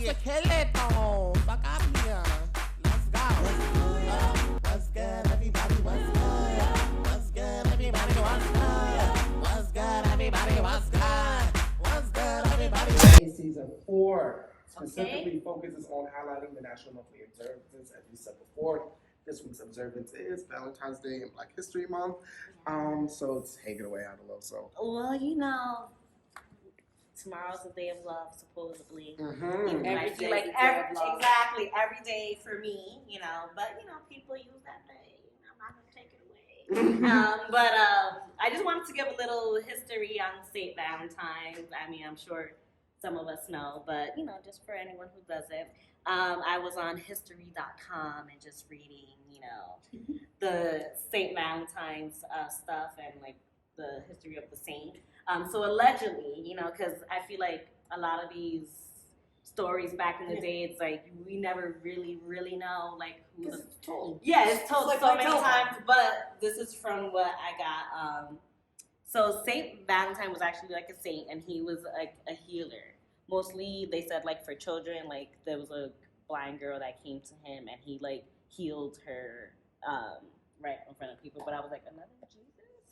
to kill it, oh. Fuck out of here. Let's go. What's good, everybody? What's good? What's good, everybody? What's good? What's good, everybody? What's good? What's good, everybody? Season 4 specifically focuses on highlighting the national monthly observances. As we said before, this week's observance is Valentine's Day and Black History Month. So it's take it away, Adaloso. Well, you know, tomorrow's the day of love, supposedly. Mm-hmm. Exactly every day for me, you know. But you know, people use that day. I'm not gonna take it away. But I just wanted to give a little history on St. Valentine's. I mean, I'm sure some of us know, but you know, just for anyone who doesn't, I was on history.com and just reading, you know, the St. Valentine's stuff and like the history of the saint. So allegedly, you know, because I feel like a lot of these stories back in the day, it's like we never really know like who. It's told. Yeah, it's told like so many times. But this is from what I got. So Saint Valentine was actually like a saint, and he was like a healer. Mostly, they said like for children, like there was a blind girl that came to him, and he like healed her right in front of people. But I was like, another Jesus,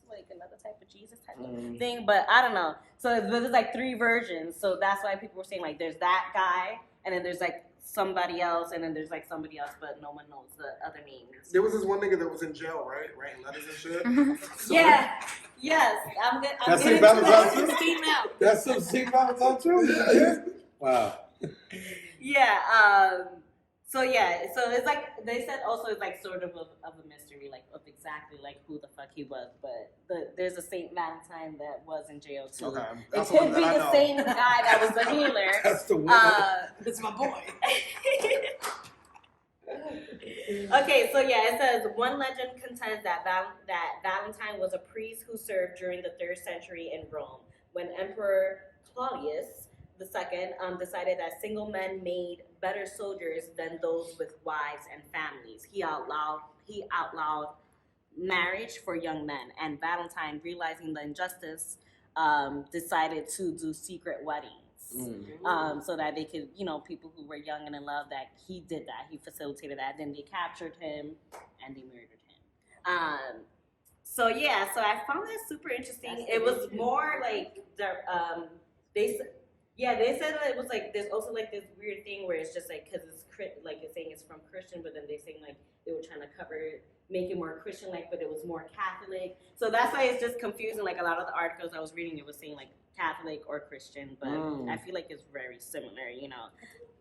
like another type of Jesus type of thing. But I don't know. So there's like 3 versions. So that's why people were saying like there's that guy, and then there's like somebody else, and then there's like somebody else, but no one knows the other names. There was this one nigga that was in jail, right? Writing letters and shit. So, Yeah. Yes. I'm good. That's St. Valentine too? Now. That's some St. Valentine too? Yeah. Wow. Yeah. So it's like they said also it's like sort of a mystery, like of exactly like who the fuck he was. But there's a Saint Valentine that was in jail too. Okay. It could be the same guy that was the healer. That's the one. It's my boy. Okay, so yeah, it says one legend contends that Valentine was a priest who served during the 3rd century in Rome when Emperor Claudius II decided that single men made better soldiers than those with wives and families. He outlawed marriage for young men, and Valentine, realizing the injustice, decided to do secret weddings. So that they could, you know, people who were young and in love, that he did that. He facilitated that. Then they captured him and they murdered him. So I found that super interesting. It was more like they said that it was like there's also like this weird thing where it's just like because it's like it's saying it's from Christian, but then they saying like they were trying to make it more Christian-like, but it was more Catholic. So that's why it's just confusing. Like a lot of the articles I was reading, it was saying like Catholic or Christian, but I feel like it's very similar, you know.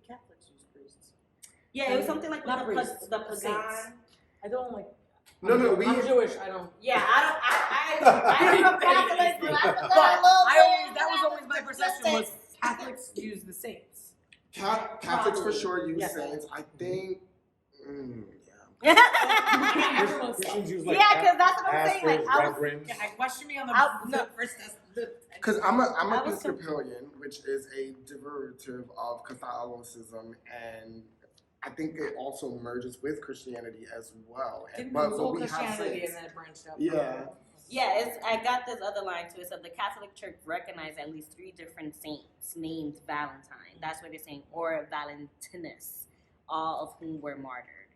Catholics use priests. Yeah, it was something like Not priests, the pagan. I don't like. I'm Jewish. I don't. Yeah, I'm a Catholic, but that was always my perception was Catholics use the saints. Catholics for sure use saints. I think. Christians use like because that's what I'm saying. Like, reverends. Question me on the first test. Because I'm an Episcopalian, which is a derivative of Catholicism, and I think it also merges with Christianity as well. But we have Christianity saints. and then it branched out. Yeah. Yeah, I got this other line too. It said the Catholic Church recognized at least 3 different saints named Valentine. That's what they're saying, or Valentinus, all of whom were martyred.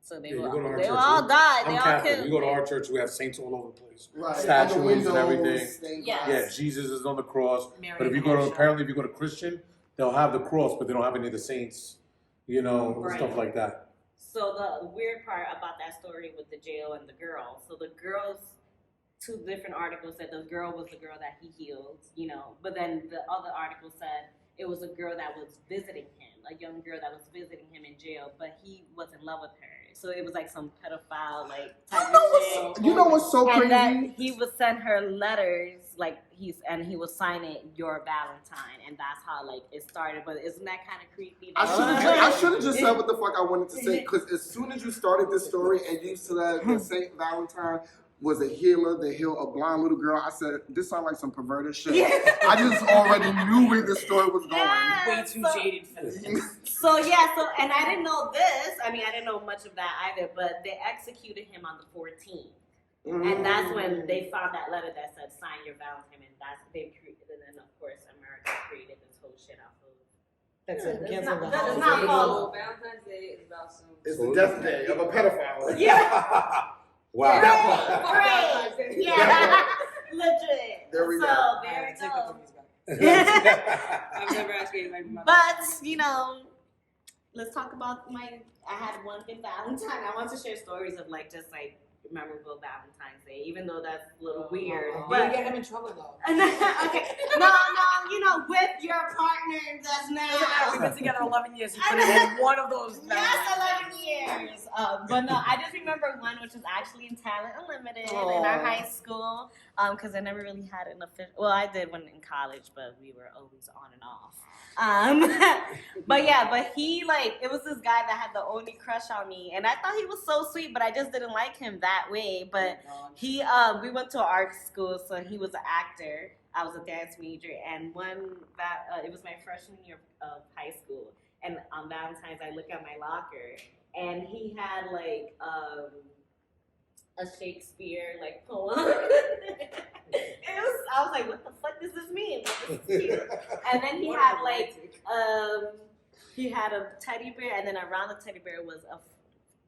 So they all died. They all killed. We go to our church, we have saints all over the place. Right. Statues and everything. Yes. Yeah, Jesus is on the cross. Mary but if you go to Christian, they'll have the cross, but they don't have any of the saints, you know, and stuff like that. So the weird part about that story with the jail and the girl. So the girls, 2 different articles said the girl was the girl that he healed, you know, but then the other article said it was a girl that was visiting him, a young girl that was visiting him in jail, but he was in love with her. So it was like some pedophile type of thing. You know what's so crazy? And that he would send her letters, like he would sign it "Your Valentine," and that's how like it started. But isn't that kind of creepy? I should have just said what the fuck I wanted to say, because as soon as you started this story and you said that Saint Valentine was a healer that healed a blind little girl, I said, this sounds like some perverted shit. I just already knew where the story was going. Way too jaded for this. And I didn't know this. I mean, I didn't know much of that either, but they executed him on the 14th. And that's when they found that letter that said, sign your Valentine, and they created, and then of course America created this whole shit off of That's it. It's Cancel not- that. it's not called- Valentine's Day is about some. It's the death day of a pedophile. Wow. Right. Yeah. That Legit. There we so go. there we Take the go. cookies back. I've never asked anybody. But let's talk about I had one good Valentine. I want to share stories of just memorable Valentine's Day, even though that's a little weird. You But get him in trouble though. okay, no, with your partner just now. We've been together 11 years. You put him in one of those. Yes, 11 years. But no, I just remember one which was actually in Talent Unlimited in our high school. Because I never really had an official. Well, I did one in college, but we were always on and off. But he it was this guy that had the only crush on me, and I thought he was so sweet, but I just didn't like him that way. But he, we went to art school, so he was an actor. I was a dance major, and it was my freshman year of high school, and on Valentine's, I look at my locker, and he had a Shakespeare poem. I was like, what the fuck does this mean? And then he had he had a teddy bear, and then around the teddy bear was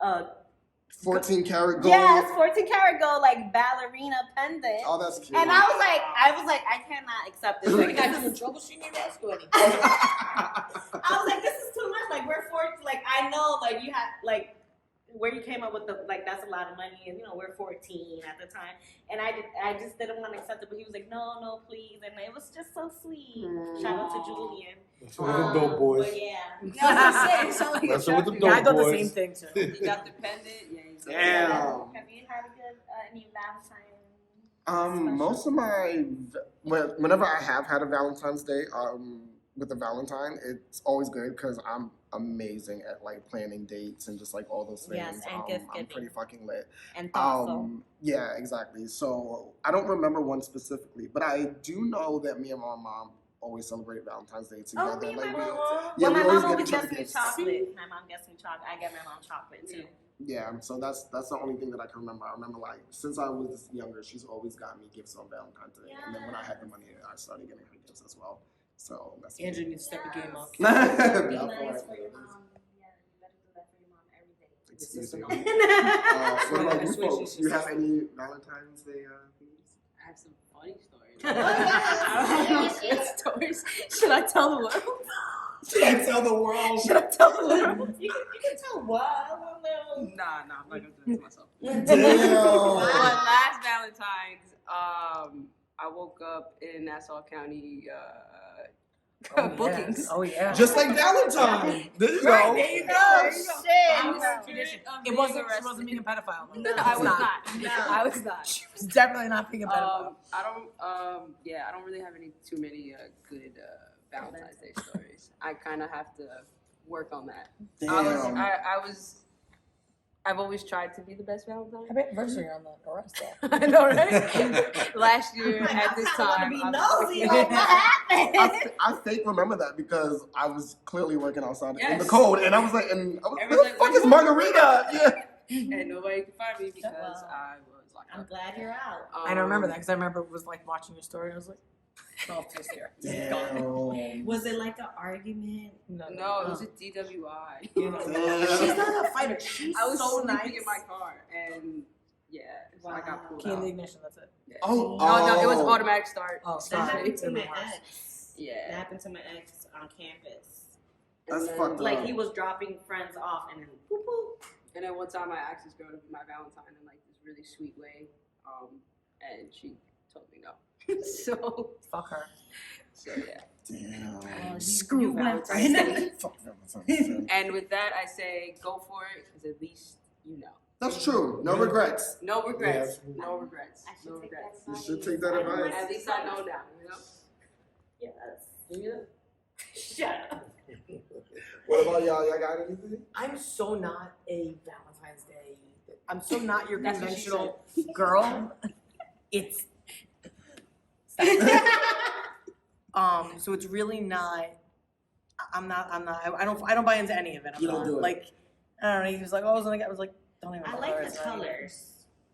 a 14 karat gold. Yes, 14 karat gold ballerina pendant. Oh, that's cute. And I was like, I cannot accept this. You got you in trouble? She never asked you anything. I was like, this is too much. We're 14. I know you had where you came up with that's a lot of money, and we're 14 at the time, and I just didn't want to accept it, but he was like, no, please, and it was just so sweet. Shout out to Julian. That's one of them dope boys. But yeah. That's one of them dope I thought the boys. same thing too. You got the pendant. Yeah. Damn. Have you had a good any Valentine? Most of my whenever I have had a Valentine's Day, with a Valentine, it's always good because I'm amazing at planning dates and just all those things. Yes, and gift I'm giving. pretty fucking lit. And thoughtful. Yeah, exactly. So I don't remember one specifically, but I do know that me and my mom always celebrate Valentine's Day together. Me and my we- mom. yeah, Well, we my always mom get always each other gets me gifts. chocolate. My mom gets me chocolate. I get my mom chocolate too. Yeah, so that's the only thing that I can remember. I remember since I was younger, she's always got me gifts on Valentine's Day, and then when I had the money, I started getting her gifts as well. So that's Andrew needs to step the game up. Be nice for your mom. Yeah, you better do that for your mom every day. Excuse me. I What about you swear folks? she Do you have any Valentine's Day things? I have some funny stories. I don't know Good stories. Should I tell the world? Should I tell the world? Should I tell the world? You can tell what. I don't know. Nah, I'm not gonna do that to myself. Damn. But last Valentine's, I woke up in Nassau County bookings. Oh yeah. Just like Valentine. There you Right, go. there you go. Oh, There you go. shit. I was tradition of It being wasn't. She arrested. wasn't being a pedophile. No, I was not. No. I was not. She was definitely not being a pedophile. I don't really have too many good Valentine's Day stories. I kind of have to work on that. Damn. I've always tried to be the best Valentine. Happy anniversary on the arrest though. I know, right? Last year at this time, Be I nosy. was- What happened? I fake remember that because I was clearly working outside in Yes. the cold, and I was like, where Everyone's the fuck like, is Margarita? Yeah. and nobody could find me because Wow. I was locked I'm up. glad you're out. I don't remember that because I remember it was watching your story. And I was like, oh, it's here. Damn. Was it an argument? No, it was a DWI. She's not a fighter. She's I was so sleeping nice. in my car, and so I got pulled Key in out. the ignition. That's it. Yeah. Oh, No, it was automatic start. Oh, That sorry. happened to my It was. ex. Yeah. That happened to my ex on campus. That's And then- fucked up. He was dropping friends off and then boop boop. And then one time I asked this girl to be my Valentine in this really sweet way, and she told me no. so Fuck her. yeah. Damn. Screw you went Valentine's right. Day. Fuck Valentine's Day. And with that, I say go for it because at least you know. That's true. No regrets. No regrets. Yeah. No regrets. I should No take regrets. that You advice. should take that advice. At least I know now. You know. Yes. Shut up. What about y'all? Y'all got anything? I'm so not a Valentine's Day. I'm so not your That's what she conventional girl. It's so it's really not. I'm not. I don't buy into any of it. I'm You don't not, do it. Like I don't know. He was like, oh, I was like, don't even. I bother, like it's the not even- colors.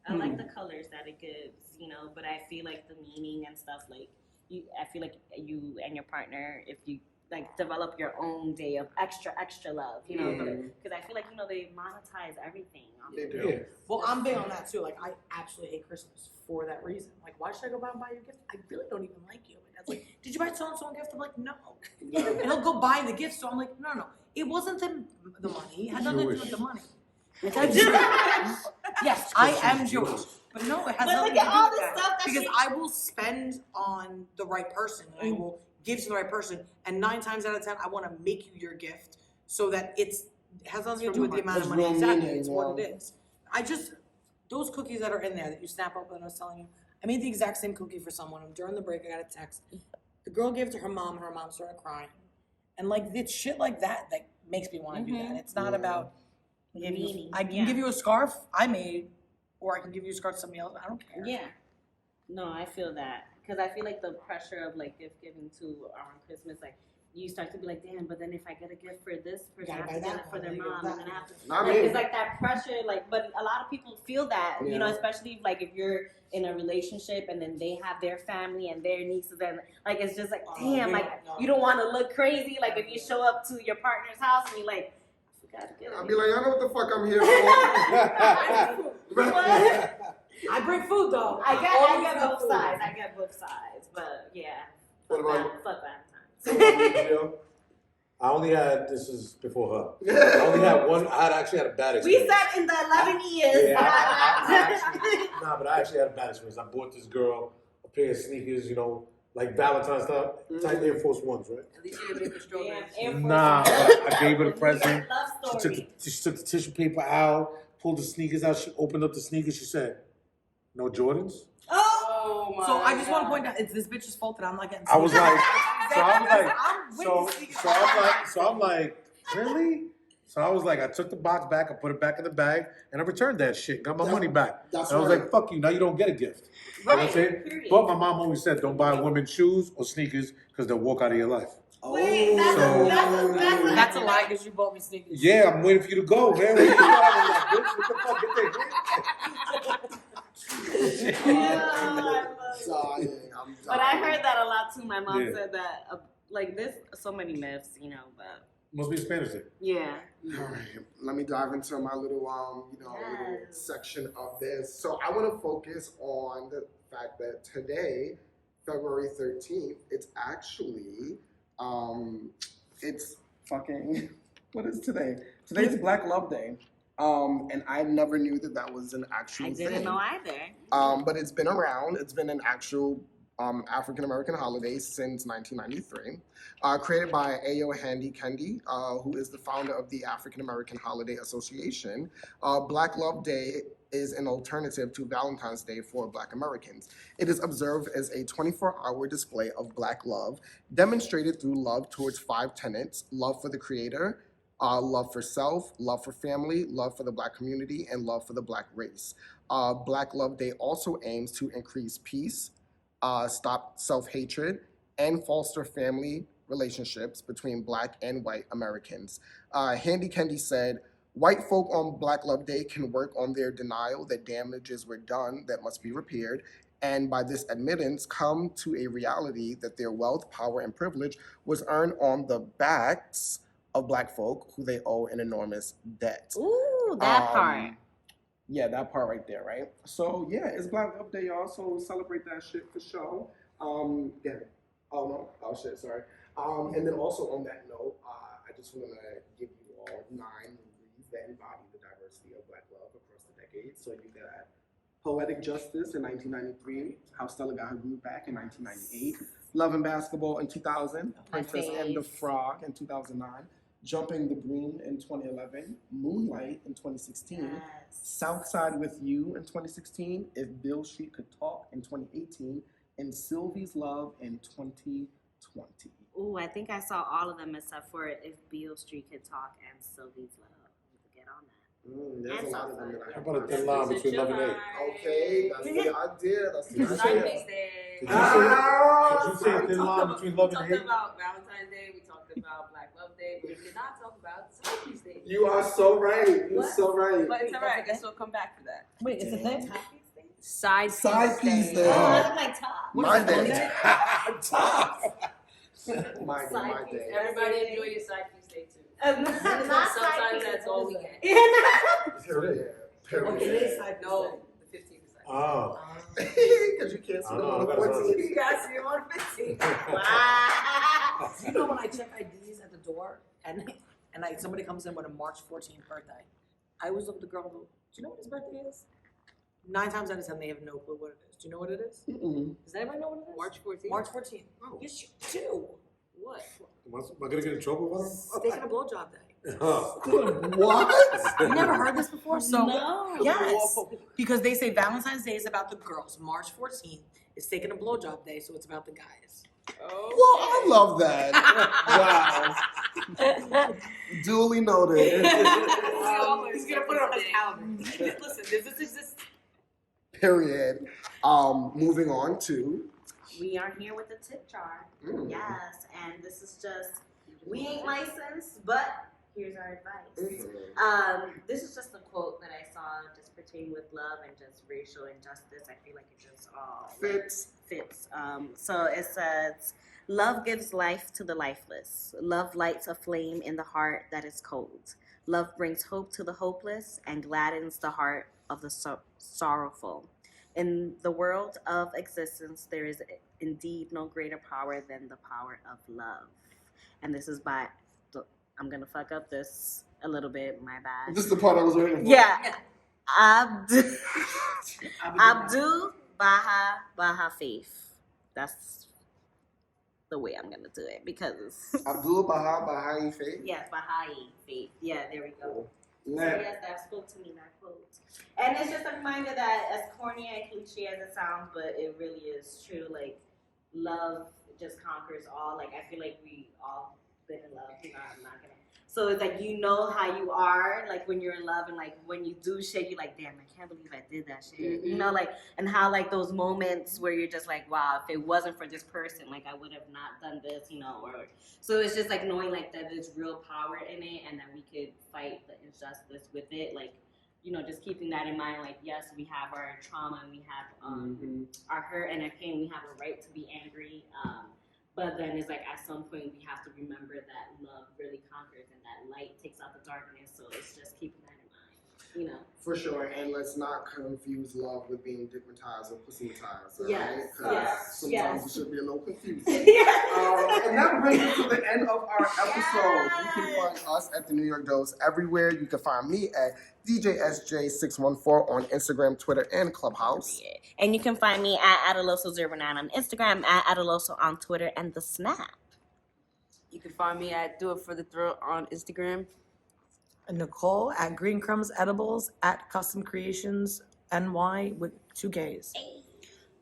I like the colors that it gives, but I feel like the meaning and stuff I feel like you and your partner, if you like develop your own day of extra love, you know, Mm. because I feel like, you know, they monetize everything. They do. Yeah. Well, I'm big on that too. Like, I absolutely hate Christmas for that reason. Like, why should I go by and buy you a gift? I really don't even like you. My dad's like, did you buy so-and-so a gift? I'm like, no. And he'll go buy the gift. So I'm like, no. It wasn't the money. It had nothing to do with the money. It's yes, I am Jewish. But no, it has But nothing look to at do all with the that. stuff that Because she- I will spend on the right person. And I will give to the right person. And 9 times out of 10, I want to make you your gift so that it has nothing to do with the amount of It's money. real Exactly, meaning, it's what yeah. it is. Those cookies that are in there that you snap open, I was telling you, I made the exact same cookie for someone. And during the break, I got a text. The girl gave it to her mom, and her mom started crying. And like, it's shit like that that makes me want to do that. It's not about Meaning, I can yeah. give you a scarf I made, or I can give you a scarf to somebody else. I don't care. Yeah. No, I feel that. Because I feel like the pressure of like gift giving too around Christmas, like you start to be like, damn, but then if I get a gift for this person, I gotta have to buy get that it for one, their then you mom, get and then I that have to. Not Like, me. it's like that pressure, like, but a lot of people feel that, you know, Yeah. especially like if you're in a relationship and then they have their family and their nieces, and like it's just like, damn, like you don't want to look crazy, like if you show up to your partner's house and you're like, I forgot to get I'll it. be like, I know what the fuck I'm here for. What? I bring food though. I always get bring both food. sides. I get both sides, but yeah. What about Fuck Valentine's. Geo? I only had, this is before her. I only had one, actually had a bad We experience. said in the 11 years. Yeah, I actually had a bad experience. I bought this girl a pair of sneakers, you know, like Valentine's stuff, type Air Force Ones, right? At least you didn't make the Damn, strawberries. Air Force Nah, One. but I gave her the present. Love story. She took the tissue paper out, pulled the sneakers out. She opened up the sneakers. She said, "No Jordans." Oh! Oh my So I just want to God. point out, it's this bitch's fault that I'm not getting. I was sneakers. like, so I was like, I'm with these sneakers. so I'm like, really? So I was like, I took the box back, I put it back in the bag, and I returned that shit, got my money back. That's And I was right. like, fuck you, now you don't get a gift. You know what I'm saying? Period. But my mom always said, don't buy women shoes or sneakers because they'll walk out of your life. Wait, So- That's a lie because you bought me sneakers. Yeah, I'm waiting for you to go, man. Where you going? I'm like, bitch, what the fuck? Get there. Yeah, Dying, I'm but I heard that a lot too. My mom Yeah. said that, like, there's so many myths, you know, but Must be a Spanish thing. yeah. All right, let me dive into my little, little Yes. section of this. So I want to focus on the fact that today, February 13th, it's actually, it's fucking, what is today? Today's Black Love Day. And I never knew that that was an actual I thing. didn't know either. But it's been around. It's been an actual African American holiday since 1993, created by Ayo Handy Kendi, who is the founder of the African American Holiday Association. Black Love Day is an alternative to Valentine's Day for Black Americans. It is observed as a 24-hour display of Black love, demonstrated through love towards 5 tenets: love for the Creator, love for self, love for family, love for the Black community, and love for the Black race. Black Love Day also aims to increase peace, stop self-hatred, and foster family relationships between Black and white Americans. Handy Kendi said, "White folk on Black Love Day can work on their denial that damages were done that must be repaired, and by this admittance come to a reality that their wealth, power, and privilege was earned on the backs of Black folk who they owe an enormous debt." Ooh, that part. Yeah, that part right there, right? So yeah, it's Black Love Day, y'all. So celebrate that shit for sure. Yeah. Oh no. Oh shit. Sorry. And then also on that note, I just want to give you all 9 movies that embody the diversity of Black love across the decades. So you got Poetic Justice in 1993, How Stella Got Her Groove Back in 1998, Love and Basketball in 2000, My Princess and the fave. Frog in 2009, Jumping the Broom in 2011, Moonlight in 2016. Yes. Southside with You in 2016, If Beale Street Could Talk in 2018, and Sylvie's Love in 2020. Ooh, I think I saw all of them except for If Beale Street Could Talk and Sylvie's Love. We could get on that. There's And a lot of them Southside. that I How about a thin line between love and hate? Okay, that's the idea. That's the Side idea. piece there. Did you say a thin line between We love and talked hate? about Valentine's Day, we talked about Black Love Day, but we did not talk about Side Piece Day. You are so right. You're What? so right. But it's alright, I guess we'll come back for that. Wait, it's a thing? Side Side piece Day. day. Oh, I look like top. My day. Top. My day. Everybody enjoy your side piece day too. Not Sometimes that's all we get. Period. Okay, it is side No, the 15th is side. Oh. Because you can't see them on the 14th. You guys see him on 15. Wow. You know when I check IDs at the door and somebody comes in with a March 14th birthday, I always look at the girl and go, do you know what his birthday is? 9 times out of 10 they have no clue what it is. Do you know what it is? Mm-mm. Does anybody know what it is? March 14th. March 14th. Oh. Yes, you do. What? Am I gonna get in trouble with him? Taking a blowjob day. What? You never heard this before? So No. yes, because they say Valentine's Day is about the girls. March 14th is taking a blowjob day, so it's about the guys. Oh. Well, I love that. Wow. Duly noted. He's gonna put it on his calendar. Listen, does this exist? Period. Moving on to. We are here with the tip jar. Mm. Yes, and this is just, we ain't licensed, but here's our advice. Mhm. This is just a quote that I saw just pertaining with love and just racial injustice. I feel like it just all fits. So it says, love gives life to the lifeless. Love lights a flame in the heart that is cold. Love brings hope to the hopeless and gladdens the heart of the sorrowful. In the world of existence, there is indeed no greater power than the power of love. And this is by, I'm going to fuck up this a little bit, my bad. This is the part I was waiting for. Yeah. Abdul Baha Faith. That's the way I'm going to do it because. Abdul Baha'i Faith. Yes, Baha'i Faith. Yeah, there we go. So Yeah. yes, that spoke to me, that quote. And it's just a reminder that as corny and cliche as it sounds, but it really is true, like, love just conquers all. Like, I feel like we all been in love, you know, I'm not gonna. So it's like, you know how you are, like, when you're in love, and, like, when you do shit, you're like, damn, I can't believe I did that shit. You know, like, and how, like, those moments where you're just like, wow, if it wasn't for this person, like, I would have not done this, you know, or, so it's just, like, knowing, like, that there's real power in it, and that we could fight the injustice with it, like, you know, just keeping that in mind, like, yes, we have our trauma, and we have our hurt and our pain, we have a right to be angry, but then it's like, at some point, we have to remember that love really conquers, and that light takes out the darkness, so it's just keeping that in mind, you know? For sure, and let's not confuse love with being digmatized or pussymatized, all Yes, right? Because yes, sometimes yes. it should be a little confusing. Yeah. And that brings us to the end of our episode. You can find us at the New York Dose everywhere. You can find me at DJSJ614 on Instagram, Twitter, and Clubhouse. And you can find me at Adaloso09 on Instagram, at Adaloso on Twitter, and the Snap. You can find me at Do It For The Thrill on Instagram. And Nicole at Green Crumbs Edibles at Custom Creations NY with 2 Ks.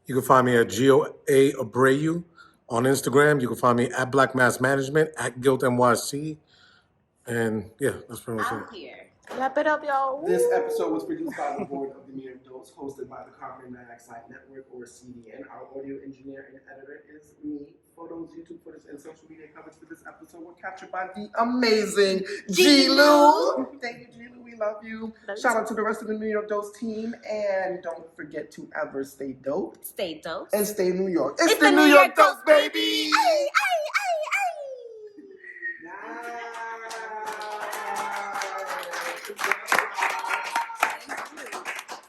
You can find me at Geo A Abreu on Instagram. You can find me at Black Mass Management, at Guilt NYC. And yeah, that's pretty much it. Out here. Wrap it up, y'all. This episode was produced by the board of the New York Dose, hosted by the Carbon Dioxide Network, or CDN. Our audio engineer and editor is me. Photos, YouTube footage, and social media coverage for this episode were captured by the amazing G-Lou. Thank you, G-Lou. We love you. Shout out to the rest of the New York Dose team. And don't forget to ever stay dope. Stay dope. And stay New York. It's the New York Dose, baby! Ay, ay.